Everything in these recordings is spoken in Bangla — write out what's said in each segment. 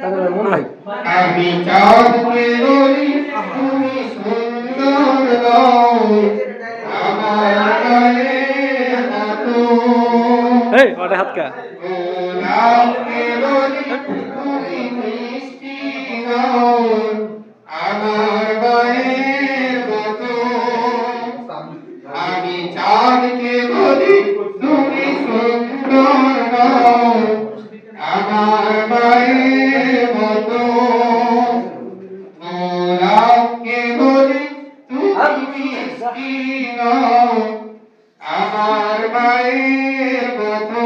আমি চাঁদকে বলি তুমি সুন্দর নও আমার গায়ের মতো এই ওটা হাত কা গোলাপকে বলি তুমি মিষ্টি নও আমার গায়ের মতো আমি চাঁদকে বলি তুমি সুন্দর নও আমার গায়ের মতো গোলাপকে বলি তুমি মিষ্টি নও আমার গায়ের মতো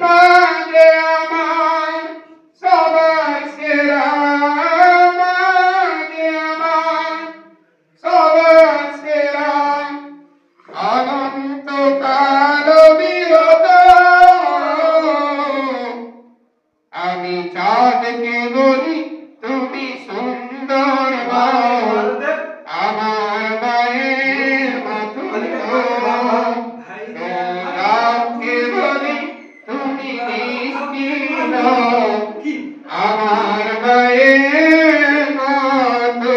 মাঝে আমার সবার সেরা মাঝে আমার সবার সেরা অনন্ত কাল বিরত আমি চাঁদকে বলি তুমি সুন্দর নও আমার মায়ের মতো গোলাপকে বলি তুমি মিষ্টি নও আমার মায়ের মতো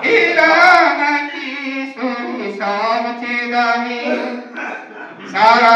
হীরা নাকি সোনি সবচেয়ে দামি সারা